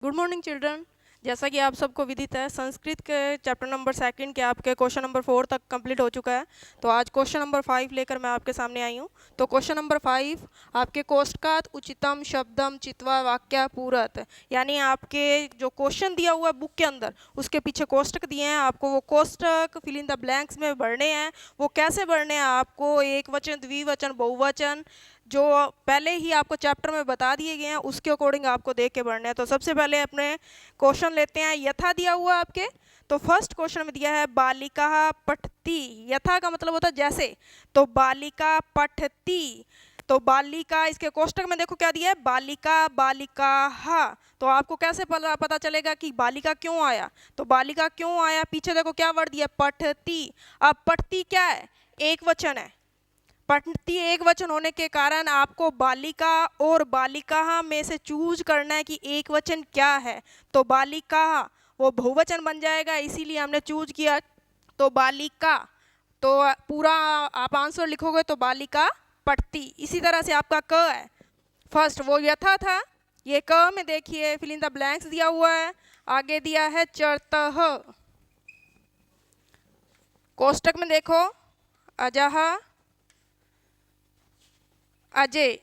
Good morning children. जैसा कि आप सबको विदित है, संस्कृत के चैप्टर नंबर 2 के आपके क्वेश्चन नंबर 4 तक कंप्लीट हो चुका है। तो आज क्वेश्चन नंबर 5 लेकर मैं आपके सामने आई हूँ। तो क्वेश्चन नंबर 5 आपके कोष्टकात उचितम शब्दम चित्वा वाक्य पूरत, यानी आपके जो क्वेश्चन दिया हुआ है बुक के अंदर, उसके पीछे कोष्टक दिए हैं, आपको वो कोष्टक फिल इन द ब्लैंक्स में भरने हैं। वो कैसे भरने हैं, आपको एक वचन, द्विवचन, बहुवचन जो पहले ही आपको चैप्टर में बता दिए गए हैं उसके अकॉर्डिंग आपको देख के पढ़ना है। तो सबसे पहले अपने क्वेश्चन लेते हैं। यथा दिया हुआ आपके, तो फर्स्ट क्वेश्चन में दिया है बालिका पठती। यथा का मतलब होता है जैसे, तो बालिका पठती, तो बालिका, इसके कोष्टक में देखो क्या दिया है, बालिका बालिका हा। तो आपको कैसे पता चलेगा कि बालिका क्यों आया, तो बालिका क्यों आया, पीछे देखो क्या वर्ड दिया, पठती। अब पठती क्या है, एक वचन है। पठती एक वचन होने के कारण आपको बालिका और बालिका में से चूज करना है कि एक वचन क्या है। तो बालिका वो बहुवचन बन जाएगा, इसीलिए हमने चूज किया। तो बालिका, तो पूरा आप आंसर लिखोगे तो बालिका पठती। इसी तरह से आपका क है, फर्स्ट वो यथा था, ये क में देखिए फिल इन द ब्लैंक्स दिया हुआ है। आगे दिया है चरतः, कोष्टक में देखो अजह अजय।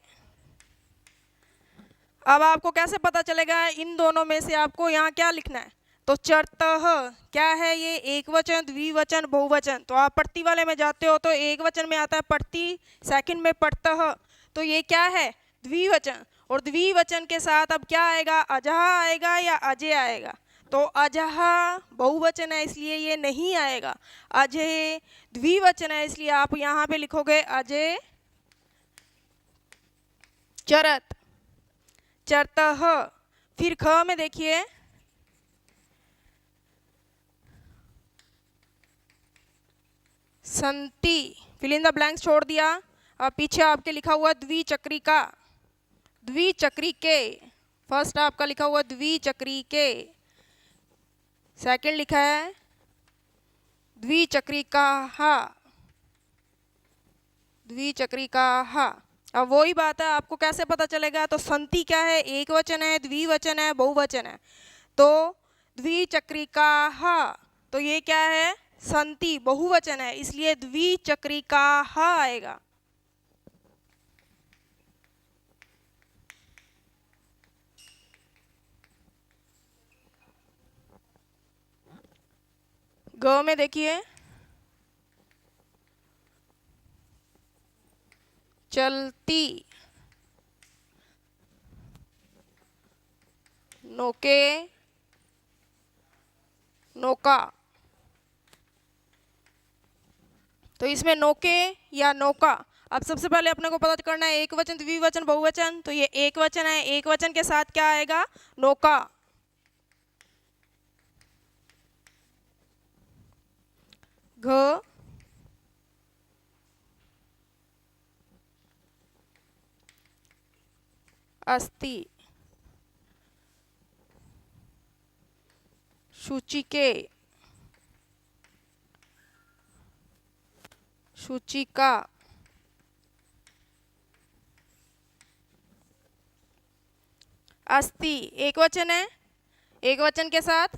अब आपको कैसे पता चलेगा इन दोनों में से आपको यहाँ क्या लिखना है, तो चरतः क्या है, ये एक वचन, द्विवचन, बहुवचन। तो आप पठती वाले में जाते हो तो एक वचन में आता है पठती, सेकंड में पठतः, तो ये क्या है, द्विवचन। और द्विवचन के साथ अब क्या आएगा, अजह आएगा या अजय आएगा। तो अजह बहुवचन है इसलिए ये नहीं आएगा, अजय द्विवचन है इसलिए आप यहाँ पे लिखोगे अजय चरत चरतः। फिर ख में देखिए संति, फिल इन द ब्लैंक्स छोड़ दिया। अब पीछे आपके लिखा हुआ द्विचक्री का, द्विचक्री के, फर्स्ट आपका लिखा हुआ द्विचक्री के, सेकंड लिखा है द्विचक्री का हा, द्विचक्री का हा। अब वही बात है, आपको कैसे पता चलेगा, तो संति क्या है, एक वचन है, द्विवचन है, बहुवचन है। तो द्विचक्रिका, तो ये क्या है, संति बहुवचन है इसलिए द्विचक्रिका आएगा। ग में देखिए चलती, नौके नौका, तो इसमें नौके या नौका, अब सबसे पहले अपने को पता करना है एक वचन, द्विवचन, बहुवचन। तो ये एक वचन है, एक वचन के साथ क्या आएगा, नौका। घ अस्ति, शुचिके, शुचिका, अस्ति एक वचन है, एक वचन के साथ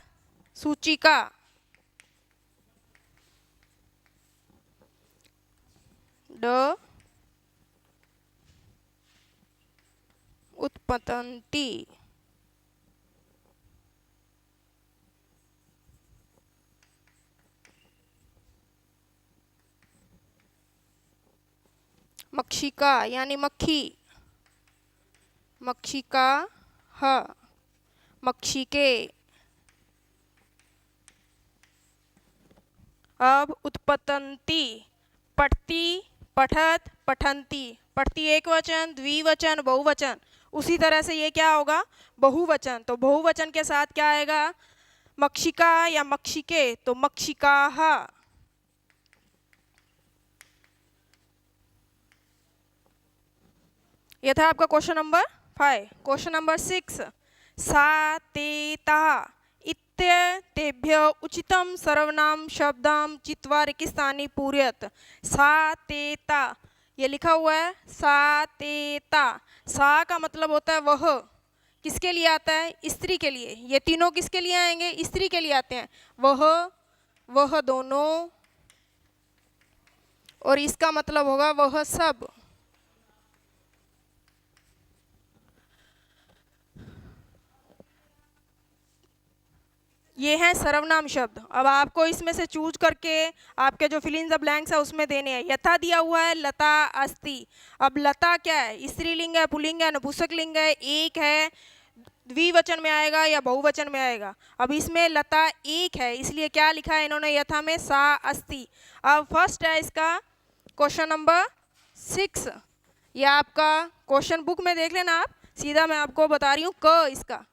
सूचिका। ड उत्पतंती, मक्षिका यानी मक्खी, मक्षिका ह, मक्षिके। अब उत्पतंती, पठती, पठत, पठंती। पठती एक वचन, द्विवचन, बहुवचन। उसी तरह से ये क्या होगा, बहुवचन। तो बहुवचन के साथ क्या आएगा, मक्षिका या मक्षिके, तो मक्षिकाः। यह था आपका क्वेश्चन नंबर 5। क्वेश्चन नंबर 6, सा ते ता इत्येतेभ्य उचितम सर्वनाम शब्दाम चित्वा रिक्तस्थानि पूरयत। सा ते ता, ये लिखा हुआ है सा ते ता। सा का मतलब होता है वह, किसके लिए आता है? स्त्री के लिए। ये तीनों किसके लिए आएंगे? स्त्री के लिए आते हैं। वह दोनों, और इसका मतलब होगा वह सब। ये है सर्वनाम शब्द। अब आपको इसमें से चूज करके आपके जो फिल इन द ब्लैंक्स है उसमें देने हैं। यथा दिया हुआ है लता अस्ति। अब लता क्या है? स्त्रीलिंग है, पुल्लिंग है, नपुंसकलिंग है, एक है, द्विवचन में आएगा या बहुवचन में आएगा? अब इसमें लता एक है, इसलिए क्या लिखा है इन्होंने? यथा में सा अस्ति। अब फर्स्ट है इसका क्वेश्चन नंबर 6। ये आपका क्वेश्चन बुक में देख लेना आप, सीधा मैं आपको बता रही हूँ क इसका।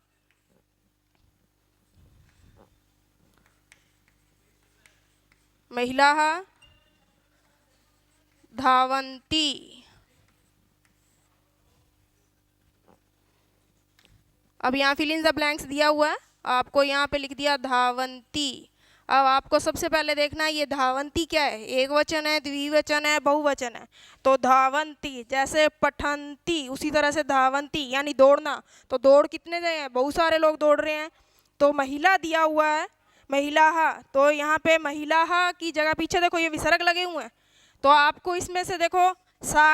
महिलाः धावन्ति। अब यहाँ फिल इन द ब्लैंक्स दिया हुआ है, आपको यहाँ पे लिख दिया धावन्ति। अब आपको सबसे पहले देखना है ये धावन्ति क्या है? एक वचन है, द्विवचन है, बहुवचन है। तो धावन्ति जैसे पठन्ति उसी तरह से धावन्ति यानी दौड़ना। तो दौड़ कितने गए हैं? बहुत सारे लोग दौड़ रहे हैं। तो महिला दिया हुआ है, महिलाः, तो यहाँ पे महिलाः की जगह पीछे देखो ये विसर्ग लगे हुए हैं। तो आपको इसमें से देखो सा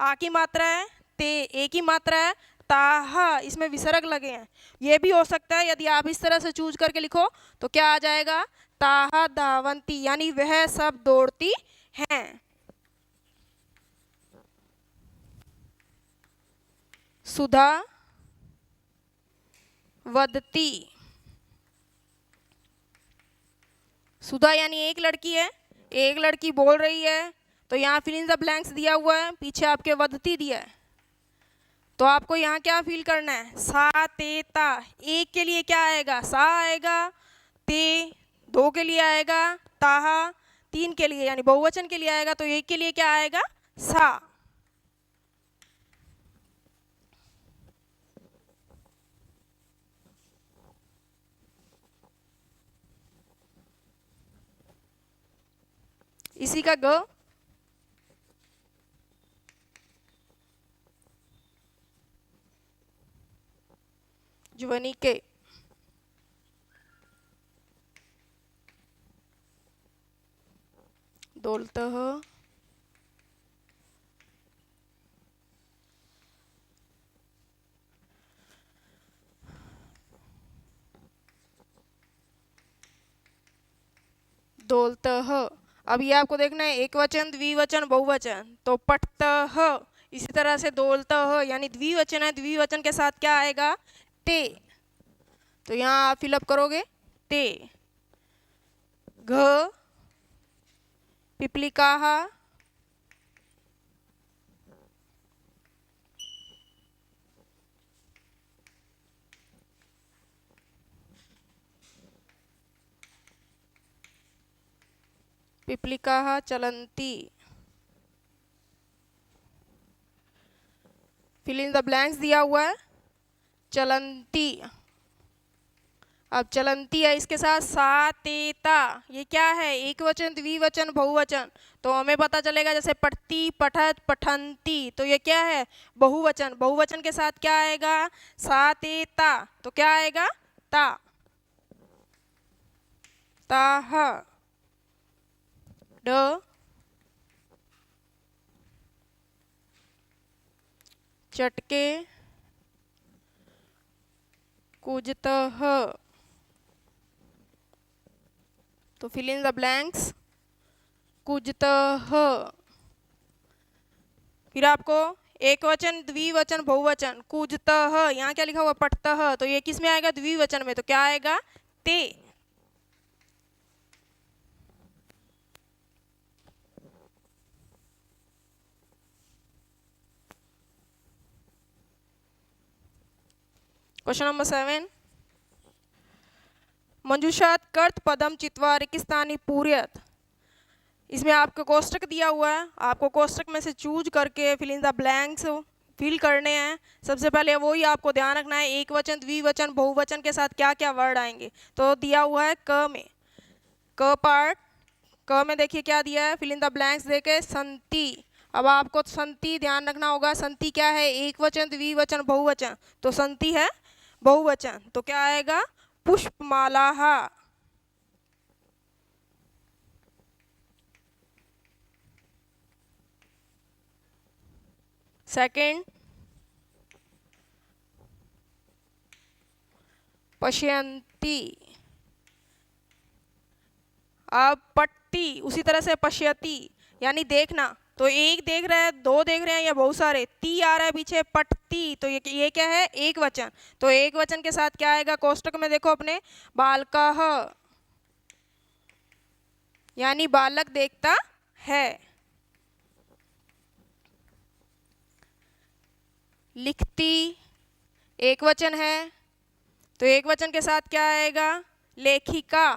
आ की मात्रा है, ते ए की मात्रा है, ताहा इसमें विसर्ग लगे हैं। ये भी हो सकता है यदि आप इस तरह से चूज करके लिखो तो क्या आ जाएगा? ताहा धावन्ति यानी वह सब दौड़ती हैं। सुधा वदती। सुधा यानी एक लड़की है, एक लड़की बोल रही है। तो यहाँ फिल इन द ब्लैंक्स दिया हुआ है, पीछे आपके वदती दिया है। तो आपको यहाँ क्या फील करना है? सा ते ता। एक के लिए क्या आएगा? सा आएगा, ते दो के लिए आएगा, ताहा तीन के लिए यानी बहुवचन के लिए आएगा। तो एक के लिए क्या आएगा? सा। इसी का ग ज्वनी के। दौलतः दौलतः। अब ये आपको देखना है एक वचन, द्विवचन, बहुवचन। तो पठतः इसी तरह से दौलतः यानी द्विवचन है, द्विवचन के साथ क्या आएगा? ते। तो यहाँ आप फिलअप करोगे ते। घ पिपलिकाः पिपलिकाः चलन्ति। फिल इन द ब्लैंक्स दिया हुआ है चलन्ति। अब चलन्ति है, इसके साथ सा ते ता। ये क्या है? एक वचन, द्विवचन, बहुवचन। तो हमें पता चलेगा जैसे पठती, पठत, पठन्ति। तो ये क्या है? बहुवचन। बहुवचन के साथ क्या आएगा? सा ते ता। तो क्या आएगा? ता। ताह ड चटके कुजतः। तो फिल इन द ब्लैंक्स कुजतः। फिर आपको एक वचन, द्विवचन, बहुवचन। कुजतः यहाँ क्या लिखा हुआ? पठतः। तो ये किस में आएगा? द्विवचन में। तो क्या आएगा? ते। Question number 7। मंजूषात कर्त पदम चित्वा रिक्तस्थानि पूरयत। इसमें आपको कोष्टक दिया हुआ है, आपको कोष्टक में से चूज करके fill in the blanks fill करने हैं। सबसे पहले वही आपको ध्यान रखना है, एक वचन, द्विवचन, बहुवचन के साथ क्या क्या वर्ड आएंगे। तो दिया हुआ है क में, क पार्ट, क में देखिए क्या दिया है? फिल इन द ब्लैंक्स देके संति। अब आपको संति ध्यान रखना होगा। संति क्या है? एक वचन, द्विवचन, बहुवचन। तो संति है बहुवचन, तो क्या आएगा? पुष्पमालाः। सेकंड, पश्यन्ति। अब पट्टी उसी तरह से पश्यति यानी देखना, तो एक देख रहा है, दो देख रहे हैं या बहुत सारे, ती आ रहा है पीछे, पट्टी, तो ये क्या है? एक वचन। तो एक वचन के साथ क्या आएगा कोष्टक में? देखो अपने, बालकः यानी बालक देखता है। लिखती एक वचन है, तो एक वचन के साथ क्या आएगा? लेखिका।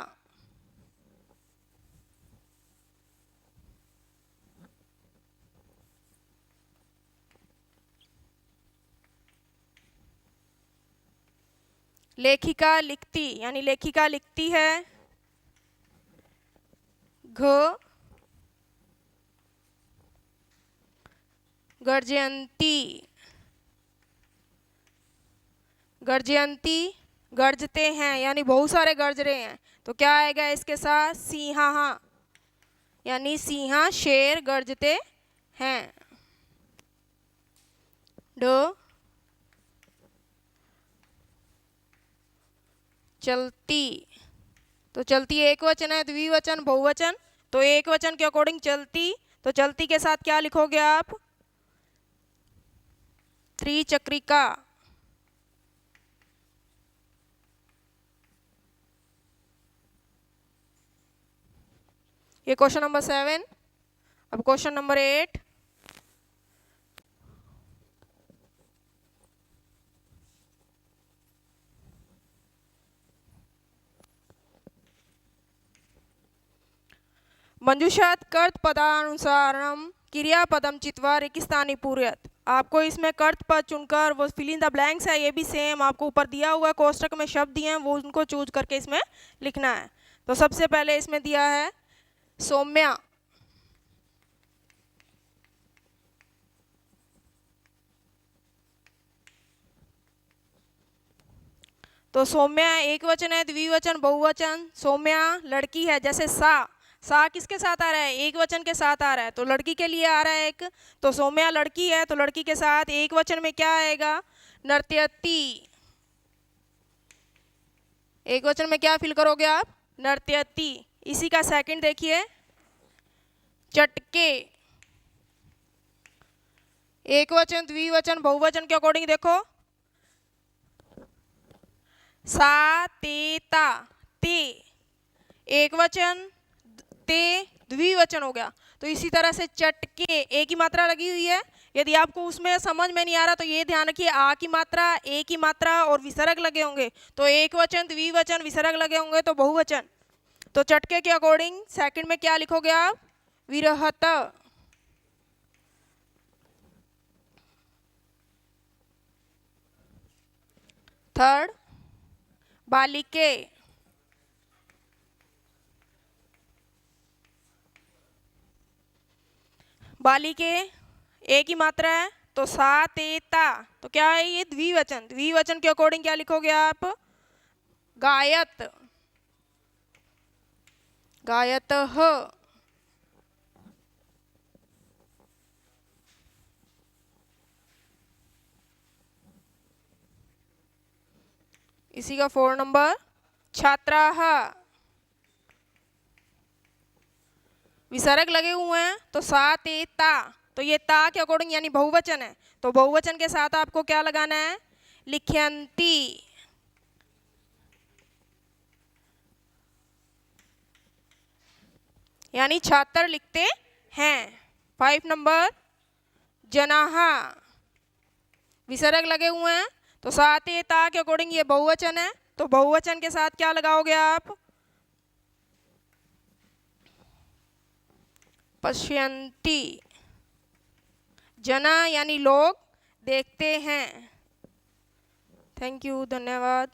लेखिका लिखती यानी लेखिका लिखती है। घ, गर्जयंती, गर्जयंती गर्जते हैं यानी बहुत सारे गर्ज रहे हैं, तो क्या आएगा इसके साथ? सिंहा यानी सिंहा शेर गर्जते हैं। ड, चलती, तो चलती एक वचन है, द्विवचन, बहुवचन, तो एक वचन के अकॉर्डिंग चलती, तो चलती के साथ क्या लिखोगे आप? त्रिचक्रिका। ये क्वेश्चन नंबर 7। अब क्वेश्चन नंबर 8। मंजूषात् कर्त पदानुसारम क्रियापदम चित्वा रेगिस्तानी पूरयत। आपको इसमें कर्त पद चुनकर वो फिल इन द ब्लैंक्स है, ये भी सेम आपको ऊपर दिया हुआ है, कोष्टक में शब्द दिए हैं, वो उनको चूज करके इसमें लिखना है। तो सबसे पहले इसमें दिया है सौम्या, तो सौम्या एक वचन है, द्विवचन, बहुवचन। सौम्या लड़की है, जैसे सा किसके साथ आ रहा है? एक वचन के साथ आ रहा है, तो लड़की के लिए आ रहा है एक, तो सौम्या लड़की है, तो लड़की के साथ एक वचन में क्या आएगा? नर्तयति। एक वचन में क्या फिल करोगे आप? नर्तयति। इसी का सेकंड देखिए, चटके, एक वचन, द्विवचन, बहुवचन के अकॉर्डिंग देखो, सा ते ता, ते एक वचन, ते द्विवचन हो गया। तो इसी तरह से चटके एक ही मात्रा लगी हुई है। यदि आपको उसमें समझ में नहीं आ रहा तो ये ध्यान रखिए, आ की मात्रा, ए की मात्रा और विसर्ग लगे होंगे, तो एक वचन, द्विवचन, विसर्ग लगे होंगे तो बहुवचन। तो चटके के अकॉर्डिंग सेकंड में क्या लिखोगे आप? विरहत। थर्ड, बालिके, बालिके एक ही मात्रा है, तो सा ते ता, तो क्या है ये? द्विवचन। द्विवचन के अकॉर्डिंग क्या लिखोगे आप? गायत, गायतः। इसी का 4 नंबर, छात्राः, विसर्ग लगे हुए हैं, तो सा ते ता, तो ये ता के अकॉर्डिंग यानी बहुवचन है, तो बहुवचन के साथ आपको क्या लगाना है? लिख्यंती, यानी छात्र लिखते हैं। 5 नंबर, जनाः, विसर्ग लगे हुए हैं, तो सा ते ता के अकॉर्डिंग ये बहुवचन है, तो बहुवचन के साथ क्या लगाओगे आप? पश्यन्ति, जना यानी लोग देखते हैं। थैंक यू, धन्यवाद।